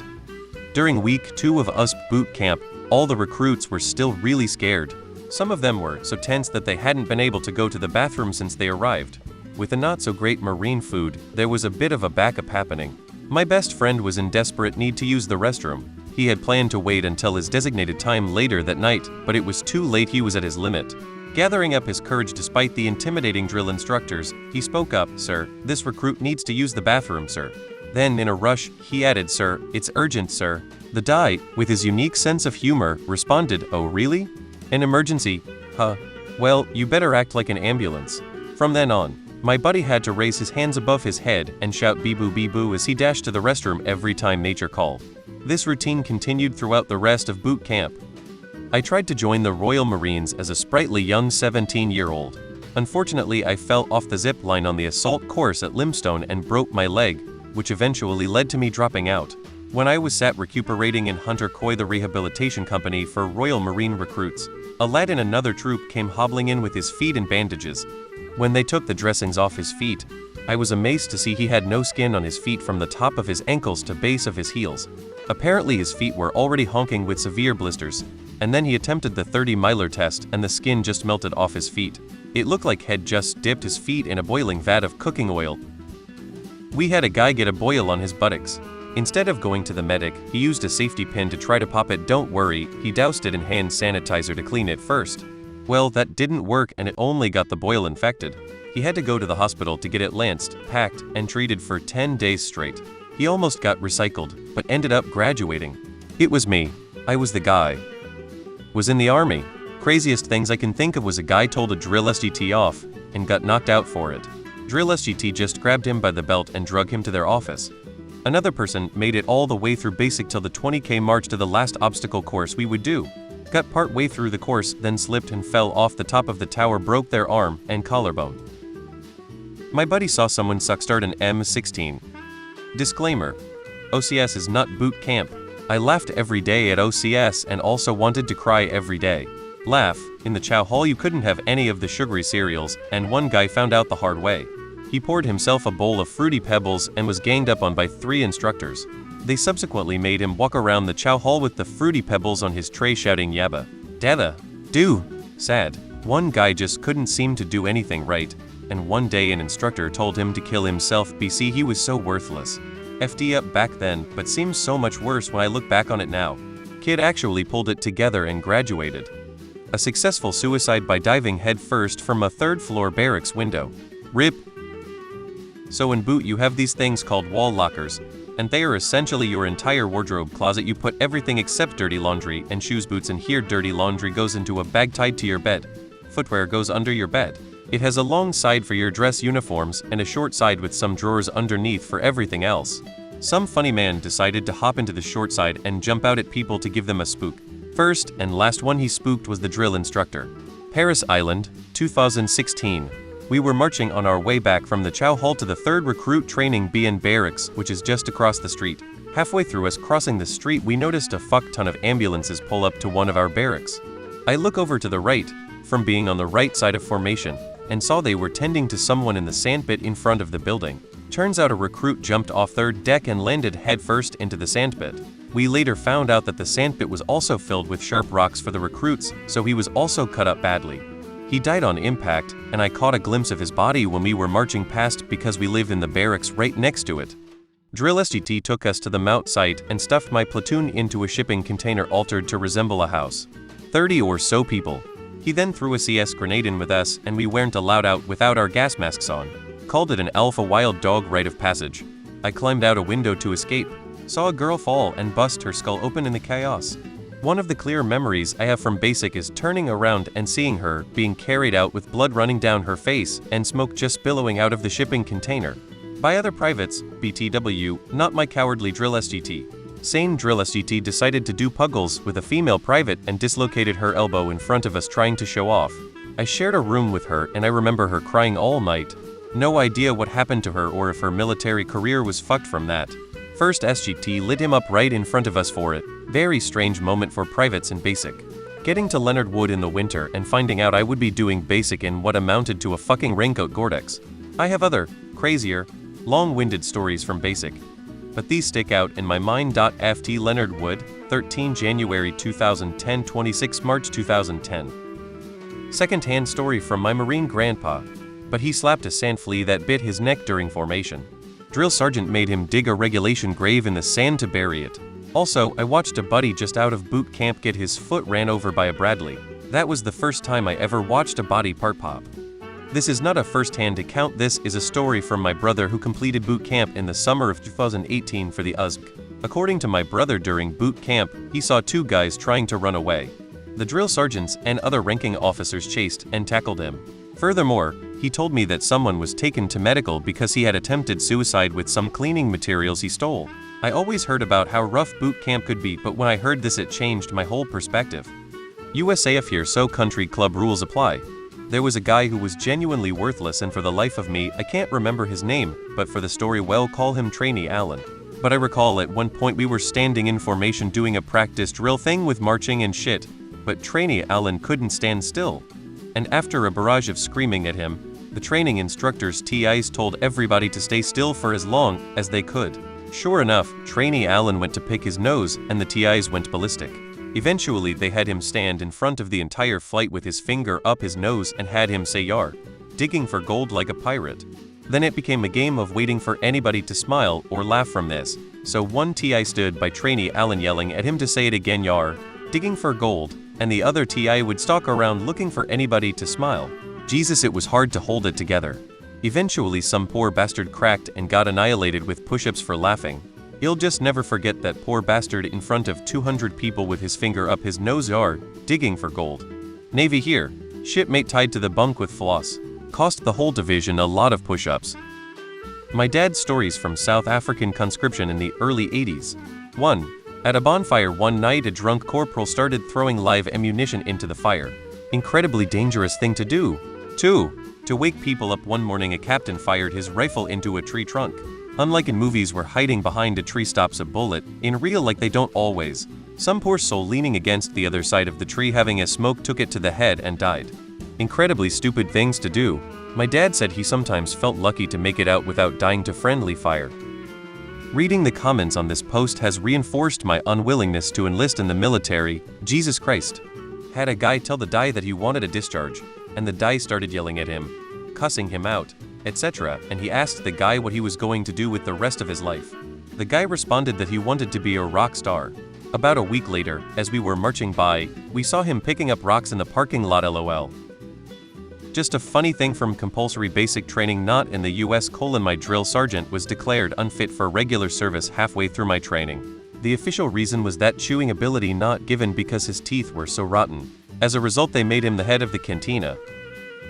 it. During week 2 of US boot camp, all the recruits were still really scared. Some of them were so tense that they hadn't been able to go to the bathroom since they arrived. With the not-so-great marine food, there was a bit of a backup happening. My best friend was in desperate need to use the restroom. He had planned to wait until his designated time later that night, but it was too late. He was at his limit. Gathering up his courage despite the intimidating drill instructors, he spoke up, "Sir, this recruit needs to use the bathroom, sir." Then, in a rush, he added, "Sir, it's urgent, sir." The guy, with his unique sense of humor, responded, "Oh really? An emergency? Huh. Well, you better act like an ambulance." From then on, my buddy had to raise his hands above his head and shout "bee-boo" as he dashed to the restroom every time nature called. This routine continued throughout the rest of boot camp. I tried to join the Royal Marines as a sprightly young 17-year-old. Unfortunately, I fell off the zip line on the assault course at Limestone and broke my leg, which eventually led to me dropping out. When I was sat recuperating in Hunter Coy, the rehabilitation company for Royal Marine recruits, a lad in another troop came hobbling in with his feet in bandages. When they took the dressings off his feet, I was amazed to see he had no skin on his feet from the top of his ankles to base of his heels. Apparently his feet were already honking with severe blisters, and then he attempted the 30-miler test and the skin just melted off his feet. It looked like he'd just dipped his feet in a boiling vat of cooking oil. We had a guy get a boil on his buttocks. Instead of going to the medic, he used a safety pin to try to pop it. Don't worry, he doused it in hand sanitizer to clean it first. Well, that didn't work and it only got the boil infected. He had to go to the hospital to get it lanced, packed, and treated for 10 days straight. He almost got recycled, but ended up graduating. It was me. I was the guy. Was in the army. Craziest things I can think of was a guy told a drill SGT off and got knocked out for it. Drill SGT just grabbed him by the belt and drug him to their office. Another person made it all the way through basic till the 20K march to the last obstacle course we would do. Got part way through the course, then slipped and fell off the top of the tower, broke their arm and collarbone. My buddy saw someone start an M16. Disclaimer: OCS is not boot camp. I laughed every day at OCS and also wanted to cry every day. Laugh, in the chow hall you couldn't have any of the sugary cereals, and one guy found out the hard way. He poured himself a bowl of Fruity Pebbles and was ganged up on by 3 instructors. They subsequently made him walk around the chow hall with the Fruity Pebbles on his tray shouting "Yabba, Dada, do." Sad. One guy just couldn't seem to do anything right, and one day an instructor told him to kill himself BC he was so worthless. FD up back then, but seems so much worse when I look back on it now. Kid actually pulled it together and graduated. A successful suicide by diving headfirst from a 3rd-floor barracks window. RIP. So in boot you have these things called wall lockers, and they are essentially your entire wardrobe closet. You put everything except dirty laundry and shoes, boots, and here dirty laundry goes into a bag tied to your bed. Footwear goes under your bed. It has a long side for your dress uniforms and a short side with some drawers underneath for everything else. Some funny man decided to hop into the short side and jump out at people to give them a spook. First and last one he spooked was the drill instructor. Paris Island, 2016. We were marching on our way back from the chow hall to the 3rd Recruit Training BN Barracks, which is just across the street. Halfway through us crossing the street we noticed a fuck ton of ambulances pull up to one of our barracks. I look over to the right, from being on the right side of formation, and saw they were tending to someone in the sandpit in front of the building. Turns out a recruit jumped off 3rd deck and landed headfirst into the sandpit. We later found out that the sandpit was also filled with sharp rocks for the recruits, so he was also cut up badly. He died on impact, and I caught a glimpse of his body when we were marching past because we lived in the barracks right next to it. Drill SGT took us to the Mount site and stuffed my platoon into a shipping container altered to resemble a house. 30 or so people. He then threw a CS grenade in with us and we weren't allowed out without our gas masks on. Called it an alpha wild dog rite of passage. I climbed out a window to escape. Saw a girl fall and bust her skull open in the chaos. One of the clear memories I have from basic is turning around and seeing her being carried out with blood running down her face and smoke just billowing out of the shipping container. By other privates, BTW, not my cowardly drill SGT. Sane drill SGT decided to do puggles with a female private and dislocated her elbow in front of us trying to show off. I shared a room with her and I remember her crying all night. No idea what happened to her or if her military career was fucked from that. First SGT lit him up right in front of us for it. Very strange moment for privates in basic. Getting to Leonard Wood in the winter and finding out I would be doing basic in what amounted to a fucking raincoat Gore-Tex. I have other, crazier, long-winded stories from basic, but these stick out in my mind. FT Leonard Wood, 13 January 2010 26 March 2010. Second-hand story from my Marine grandpa, but he slapped a sand flea that bit his neck during formation. Drill sergeant made him dig a regulation grave in the sand to bury it. Also, I watched a buddy just out of boot camp get his foot ran over by a Bradley. That was the first time I ever watched a body part pop. This is not a first-hand account, this is a story from my brother who completed boot camp in the summer of 2018 for the USG. According to my brother, during boot camp, he saw two guys trying to run away. The drill sergeants and other ranking officers chased and tackled him. Furthermore, he told me that someone was taken to medical because he had attempted suicide with some cleaning materials he stole. I always heard about how rough boot camp could be, but when I heard this it changed my whole perspective. USAF here, so country club rules apply. There was a guy who was genuinely worthless and for the life of me, I can't remember his name, but for the story well call him Trainee Allen. But I recall at one point we were standing in formation doing a practice drill thing with marching and shit, but Trainee Allen couldn't stand still. And after a barrage of screaming at him, the training instructors TIs told everybody to stay still for as long as they could. Sure enough, Trainee Allen went to pick his nose and the TIs went ballistic. Eventually they had him stand in front of the entire flight with his finger up his nose and had him say "Yar," digging for gold like a pirate. Then it became a game of waiting for anybody to smile or laugh from this, so one TI stood by Trainee Allen yelling at him to say it again, "Yar," digging for gold, and the other TI would stalk around looking for anybody to smile. Jesus, it was hard to hold it together. Eventually some poor bastard cracked and got annihilated with push-ups for laughing. He'll just never forget that poor bastard in front of 200 people with his finger up his nose, "Yar," digging for gold. Navy here, shipmate tied to the bunk with floss. Cost the whole division a lot of push-ups. My dad's stories from South African conscription in the early 80s. 1. At a bonfire one night a drunk corporal started throwing live ammunition into the fire. Incredibly dangerous thing to do. 2. To wake people up one morning a captain fired his rifle into a tree trunk. Unlike in movies where hiding behind a tree stops a bullet, in real life they don't always. Some poor soul leaning against the other side of the tree having a smoke took it to the head and died. Incredibly stupid things to do. My dad said he sometimes felt lucky to make it out without dying to friendly fire. Reading the comments on this post has reinforced my unwillingness to enlist in the military. Jesus Christ. Had a guy tell the DI that he wanted a discharge, and the DI started yelling at him, cussing him out, etc., and he asked the guy what he was going to do with the rest of his life. The guy responded that he wanted to be a rock star. About a week later, as we were marching by, we saw him picking up rocks in the parking lot, lol. Just a funny thing from compulsory basic training not in the US: my drill sergeant was declared unfit for regular service halfway through my training. The official reason was that chewing ability not given because his teeth were so rotten. As a result they made him the head of the cantina.